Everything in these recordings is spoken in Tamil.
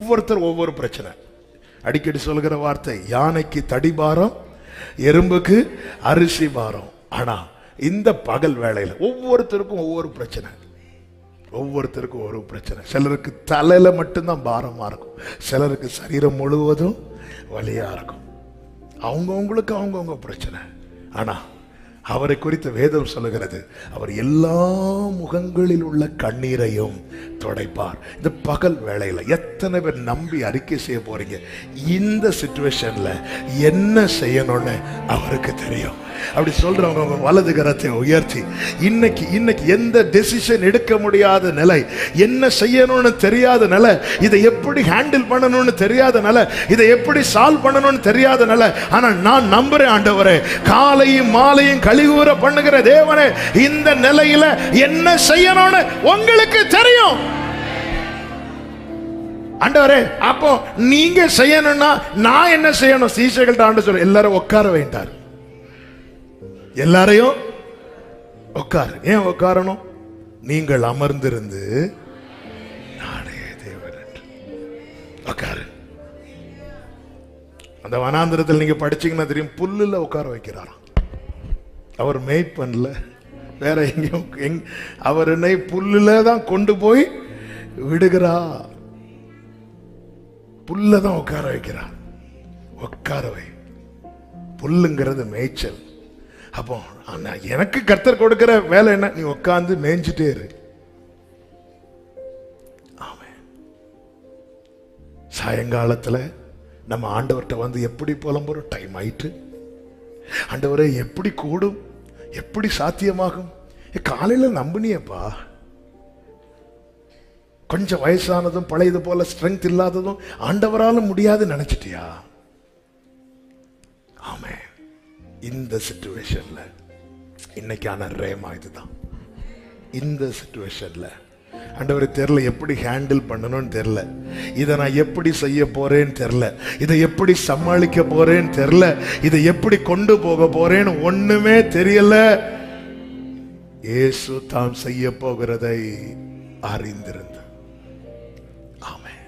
ஒவ்வொருத்தர் ஒவ்வொரு பிரச்சனை. அடிக்கடி சொல்கிற வார்த்தை, யானைக்கு தடி பாரம், எறும்புக்கு அரிசி பாரம். ஆனா இந்த பகல் வேளையில ஒவ்வொருத்தருக்கும் ஒவ்வொரு பிரச்சனை, ஒவ்வொருத்தருக்கும் ஒரு பிரச்சனை. சிலருக்கு தலையில மட்டும்தான் பாரமா இருக்கும், சிலருக்கு சரீரம் முழுவதும் வலியா இருக்கும். அவங்கவுங்களுக்கு அவங்கவுங்க பிரச்சனை. ஆனா அவரை குறித்த வேதம் சொல்லுகிறது, அவர் எல்லா முகங்களில் உள்ள கண்ணீரையும் துடைப்பார். இந்த பகல் வேளையில எத்தனை பேர் நம்பி அறிக்கை செய்ய போறீங்க? இந்த சிச்சுவேஷன்ல என்ன செய்யணும்னு அவருக்கு தெரியும். அப்படி சொல்றவங்க வலது கரத்தை உயர்த்தி, இன்னைக்கு எந்த டெசிஷன் எடுக்க முடியாத நிலை, என்ன செய்யணும்னு தெரியாத நிலை, இதை எப்படி ஹேண்டில் பண்ணணும்னு தெரியாத நிலை, இதை எப்படி சால்வ் பண்ணணும்னு தெரியாத நிலை. ஆனா நான் நம்புறேன் ஆண்டவரே, காலையும் மாலையும் கழிவுற பண்ணுகிற தேவனே, இந்த நிலையில என்ன செய்யணும்னு உங்களுக்கு தெரியும் ஆண்டவரே. அப்போ நீங்க செய்யணும்னா நான் என்ன செய்யணும்? சீஷர்கள்ட்ட ஆண்டு சொல்ல, எல்லாரும் உட்கார வேண்டார். எல்லாரையும் உட்காரு. ஏன் உட்காரணும்? நீங்கள் அமர்ந்திருந்து நானே தேவன் என்று உட்காரு. அந்த வனாந்திரத்தில் நீங்க படிச்சீங்கன்னா தெரியும், புல்லுல உட்கார வைக்கிறாராம். அவர் மேய்ப் பண்ணல, வேற எங்கேயும். அவர் என்னை புல்லுல தான் கொண்டு போய் விடுகிறார், புல்ல தான் உட்கார வைக்கிறார். உட்கார வை. புல்லுங்கிறது மேய்ச்சல். அப்போ எனக்கு கர்த்தர் கொடுக்கிற வேலை என்ன? நீ உட்கார்ந்து மேய்ஞ்சிட்டே இரு. ஆமென். சாயங்காலத்துல நம்ம ஆண்டவர்கிட்ட வந்து எப்படி புலம்புறோம்? டைம் ஆயிட்டு, ஆண்டவரே எப்படி கூடும், எப்படி சாத்தியமாகும்? காலையில நம்பினியப்பா, கொஞ்சம் வயசானதும் பழையது போல ஸ்ட்ரென்த் இல்லாததும் ஆண்டவரால முடியாது நினைச்சிட்டியா? ஆமென். இந்த சிச்சுவேஷன்ல இன்னைக்கான ரேமா இதுதான். இந்த சிச்சுவேஷன்ல ஆண்டவரே தெரியல, எப்படி ஹேண்டில் பண்ணணும்னு தெரியல, இதை நான் எப்படி செய்ய போறேன்னு தெரியல, இதை எப்படி சமாளிக்க போறேன்னு தெரியல, இதை எப்படி கொண்டு போக போறேன்னு ஒண்ணுமே தெரியல. இயேசு தாம் செய்ய போகிறதை அறிந்திருந்த. ஆமென்.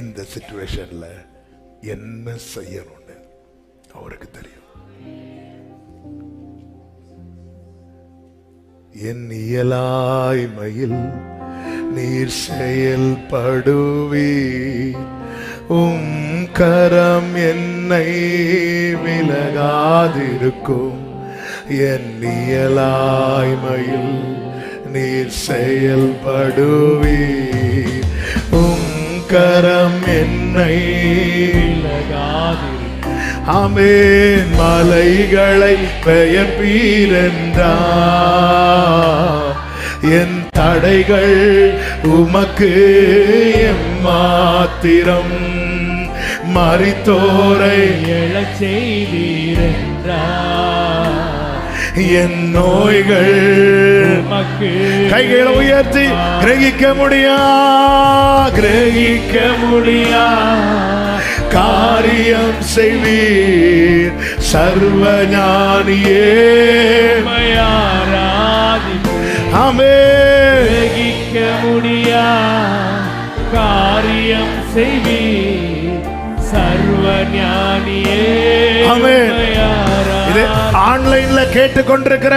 இந்த சிச்சுவேஷன்ல என்ன செய்யணும்னு அவருக்கு தெரியும். என் இயலாய்மையில் நீர் செயல்படுவி, கரம் என்னை விலகாதிருக்கும். என் இயலாய்மையில் நீர் செயல்படுவி, கரம் என்னை விலகாதிருக்கும். ஆமென். மலைகளை பெயர்ப்பீரென்றார், என் தடைகள் உமக்கு எம்மாத்திரம். மரித்தோரை எழச் செய்தீரென்றார், என் நோய்கள் உமக்கு. கைகளை உயர்த்தி கிரகிக்க முடியா காரியம் செய்வீர் சர்வ ஞானியே. ஆமென். கிரகிக்க முடியா காரியம் செய்வீர் சர்வ ஞானியே. ஆமென். இது ஆன்லைன்ல கேட்டுக்கொண்டிருக்கிற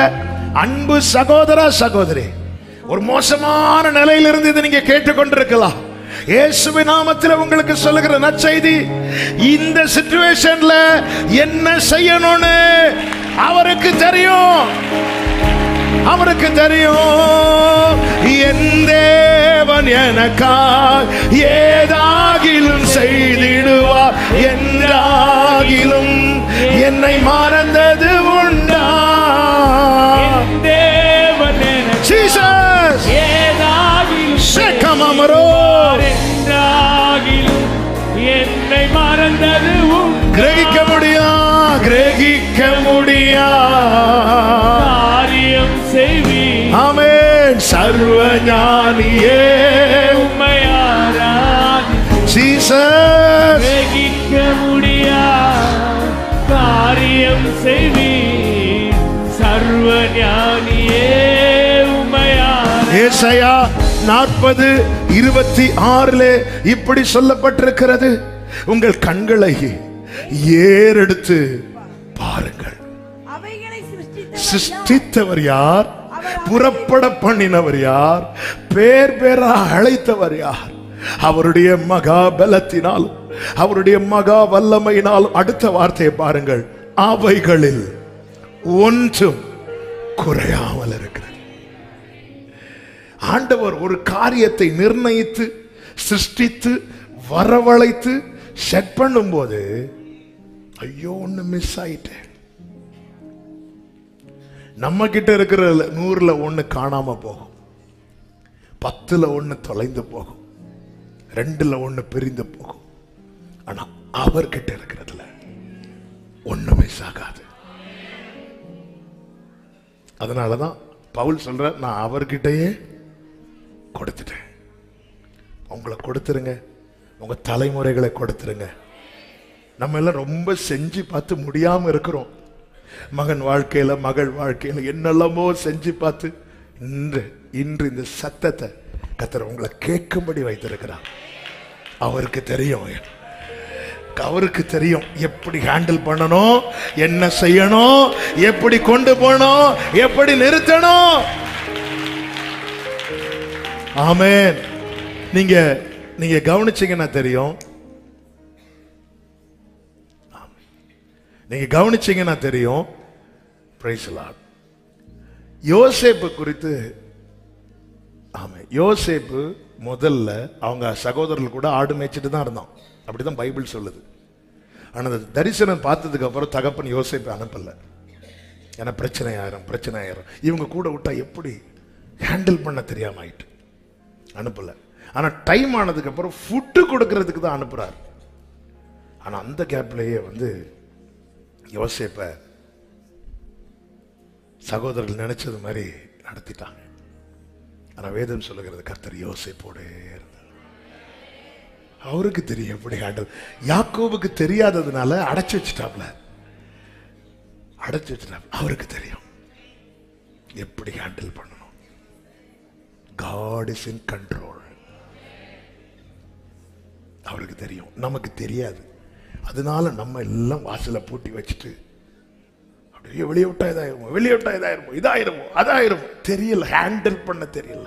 அன்பு சகோதரா சகோதரி, ஒரு மோசமான நிலையிலிருந்து இதை நீங்க கேட்டுக்கொண்டிருக்கலாம். இயேசுவின் நாமத்தில் உங்களுக்கு சொல்லுகிற நற்செய்தி, இந்த சிச்சுவேஷன்ல என்ன செய்யணும்னு அவருக்கு தெரியும். அவருக்கு தெரியும். என் தேவன் எனக்காக ஏதாகிலும் செய்திடுவார் என்றாகிலும் என்னை மறந்தது உண்டா? தேவன் ஜீசஸ் ஏதாகிலும் செக்கமரோ என்றாகிலும் என்னை மறந்தது உண்டா? கிரகிக்க முடியா காரியம் செய்வி. ஆமென். சர்வ ஞானியே உம்மையாராதி ஜீசஸ். கிரகிக்க முடியா காரியம் செய்வி சர்வ ஞானியே உம்மையாராதி. ஏசாயா 40:26 இப்படி சொல்லப்பட்டிருக்கிறது, உங்கள் கண்களை ஏறெடுத்து பாருங்கள். சிருஷ்டித்தவர் யார்? புறப்பட பண்ணினவர் யார்? பேர் பேரா அழைத்தவர் யார்? அவருடைய மகா பலத்தினாலும் அவருடைய மகா வல்லமையினாலும். அடுத்த வார்த்தையை பாருங்கள், அவைகளில் ஒன்றும் குறையாமல் இருக்கிறது. ஆண்டவர் ஒரு காரியத்தை நிர்ணயித்து சிருஷ்டித்து வரவழைத்து செட் பண்ணும் போது, ஐயோ ஒண்ணு மிஸ் ஆயிட்டேன். நம்ம கிட்ட இருக்கிற 100ல 1 காணாம போகும், 10ல 1 தொலைந்து போகும், 2ல 1 பிரிந்து போகும். ஆனா அவர்கிட்ட இருக்கிறதுல ஒண்ணு மிஸ் ஆகாது. அதனாலதான் பவுல் சொல்ற, நான் அவர்கிட்டயே கொடுத்துட்டேன். உங்களை கொடுத்துருங்க, உங்க தலைமுறைகளை கொடுத்துருங்க. நம்ம எல்லாம் ரொம்ப செஞ்சு பார்த்து முடியாம இருக்கிறோம். மகன் வாழ்க்கையில மகள் வாழ்க்கையில என்னெல்லாமோ செஞ்சு பார்த்து இன்று இந்த சத்தத்தை கர்த்தர் உங்களை கேட்கும்படி வைத்திருக்கிறார். அவருக்கு தெரியும், அவருக்கு தெரியும் எப்படி ஹேண்டில் பண்ணணும், என்ன செய்யணும், எப்படி கொண்டு போகணும், எப்படி நிறுத்தணும். ஆமென். நீங்க கவனிச்சீங்கன்னா தெரியும், நீங்க கவனிச்சீங்கன்னா தெரியும். Praise the Lord. யோசேப்பு குறித்து, ஆமா, யோசேப்பு முதல்ல அவங்க சகோதரர்கள் கூட ஆடு மேய்ச்சிட்டு தான் இருந்தான், அப்படிதான் பைபிள் சொல்லுது. ஆனா அந்த தரிசனம் பார்த்ததுக்கு அப்புறம் தகப்பன் யோசேப்பை அனுப்பல. ஏன்னா பிரச்சனை ஆயிரும், இவங்க கூட விட்டா எப்படி ஹேண்டில் பண்ண தெரியாம ஆயிட்டு அனுப்பல. ஆனா டைம் ஆனதுக்கு அப்புறம் ஃபுட்டு கொடுக்கறதுக்கு தான் அனுப்புறாரு. ஆனா அந்த கேப்லயே யோசேப்ப சகோதரர்கள் நினைச்சது மாதிரி நடத்திட்டாங்க. ஆனா வேதம் சொல்லுகிறது, கர்த்தர் யோசேப்போடு இருந்தார். அவருக்கு தெரியும் எப்படி ஹேண்டில். யாக்கோபுக்கு தெரியாததுனால அடைச்சு வச்சுட்டாப்ல. அவருக்கு தெரியும் எப்படி ஹேண்டில் பண்ணணும். God is in control. அவருக்கு தெரியும், நமக்கு தெரியாது. அதனால நம்ம எல்லாம் வாசல பூட்டி வச்சுட்டு அப்படியே வெளியே விட்டா இதாயிருமோ அதாயிருமோ தெரியல, ஹேண்டில் பண்ண தெரியல.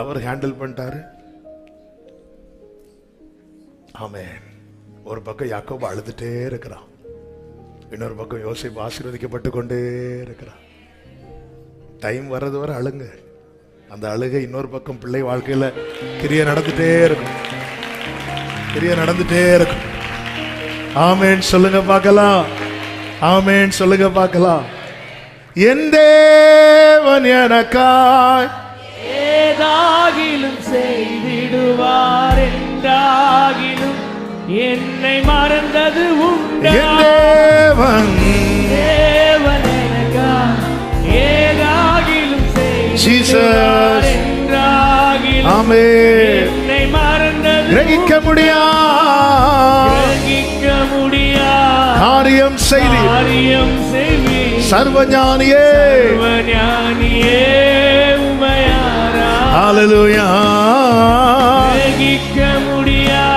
அவர் ஹேண்டில் பண்ணிட்டாரு. ஆமென். ஒரு பக்கம் யாக்கோபு அழுதுட்டே இருக்கிறான், இன்னொரு பக்கம் யோசேப்பு ஆசீர்வதிக்கப்பட்டு கொண்டே இருக்கிறான். டைம் வர்றது வரை அழுங்க. அந்த அழுகை இன்னொரு பக்கம் பிள்ளை வாழ்க்கையில கிரியை நடந்துட்டே இருக்கும். ஆமென் சொல்லுங்க பார்க்கலாம். ஆமென் சொல்லுங்க பார்க்கலாம். என் தேவன் எனக்காய் ஏதாகிலும் செய்திடுவார் என்றாகிலும் என்னை மறந்தது உண்டா? தேவன் எனக்காய் ஏதாகிலும் செய்திடுவார் என்றாகிலும் என்னை மறந்தது கிரகிக்க முடியா காரியம் செய்தி சர்வஞானியே உமையாரா. ஹல்லேலூயா. கிரகிக்க முடியா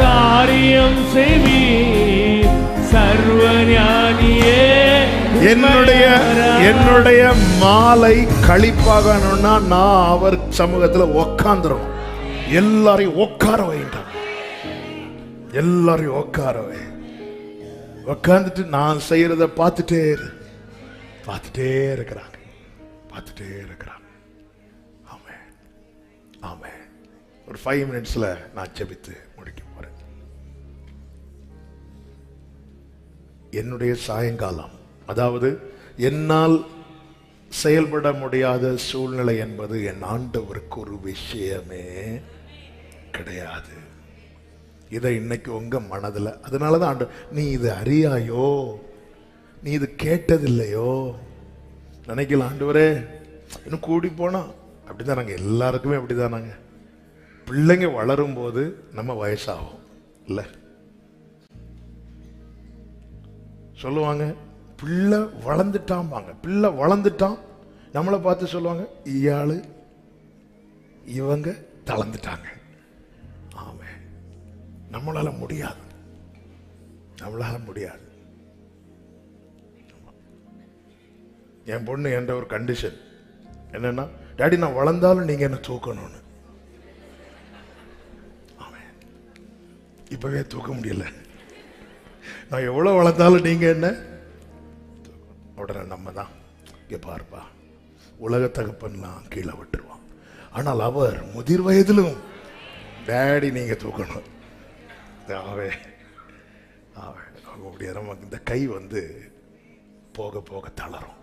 காரியம் செய்வி சர்வஞானியே. என்னுடைய மாலை கழிப்பாகணும்னா நான் அவர் சமூகத்துல உட்கார்ந்துரும். எல்லாரையும் உட்கார வைட்டான். எல்லாரையும் உட்கார்ந்துட்டு நான் செய்யறத பார்த்துட்டே இருக்கிறாங்க. ஆமென். ஆமென். ஒரு 5 மினிட்ஸ்ல நான் ஜெபித்து முடிக்க போறேன். என்னுடைய சாயங்காலம், அதாவது என்னால் செயல்பட முடியாத சூழ்நிலை என்பது என் ஆண்டவருக்கு ஒரு விஷயமே கிடையாது. இதை இன்னைக்கு உங்க மனதில், அதனாலதான் ஆண்டு, நீ இது அறியாயோ, நீ இது கேட்டதில்லையோ நினைக்கல. ஆண்டவரே இன்னும் கூடி போனா அப்படிதான். நாங்க எல்லாருக்குமே அப்படிதான். நாங்க பிள்ளைங்க வளரும் போது நம்ம வயசாகும் இல்ல சொல்லுவாங்க. பிள்ளை வளர்ந்துட்டான், நம்மளை பார்த்து சொல்லுவாங்க, இயாளு இவங்க தளர்ந்துட்டாங்க. ஆமே, நம்மளால முடியாது, நம்மளால முடியாது. என் பொண்ணு என்ற ஒரு கண்டிஷன் என்னன்னா, டாடி நான் வளர்ந்தாலும் நீங்க என்ன தூக்கணும்னு. இப்பவே தூக்க முடியல. நான் எவ்வளவு வளர்ந்தாலும் நீங்க என்ன. உடனே நம்ம தான் இங்க பார்ப்பா, உலக தகப்பன்லாம் கீழே விட்டுருவான். ஆனால் அவர் முதிர் வயதிலும் டேடி நீங்க தூக்கணும். அவருடைய நமக்கு இந்த கை வந்து போக போக தளரும்.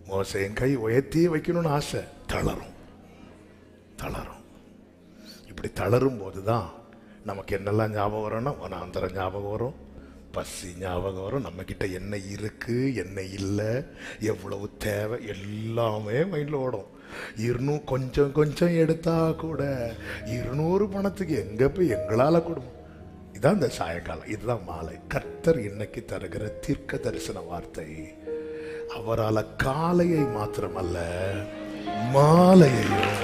மோசே என் கை உயர்த்தி வைக்கணும்னு ஆசை, தளரும். இப்படி தளரும் போதுதான் நமக்கு என்னெல்லாம் ஞாபகம் வரும்னா, வனாந்தரம் ஞாபகம் வரும், பசி ஞாபகம் வரும், நம்ம கிட்ட என்ன இருக்கு என்ன இல்லை, எவ்வளவு தேவை, எல்லாமே மைண்ட்ல ஓடும். கொஞ்சம் கொஞ்சம் எடுத்தா கூட 200 பணத்துக்கு எங்க போய் எங்களால குடும்பம். இதான் இந்த சாயங்காலம், இதுதான் மாலை. கர்த்தர் இன்னைக்கு தருகிற தீர்க்க தரிசன வார்த்தை. அவரால் காலையை மாத்திரமல்ல மாலையையும்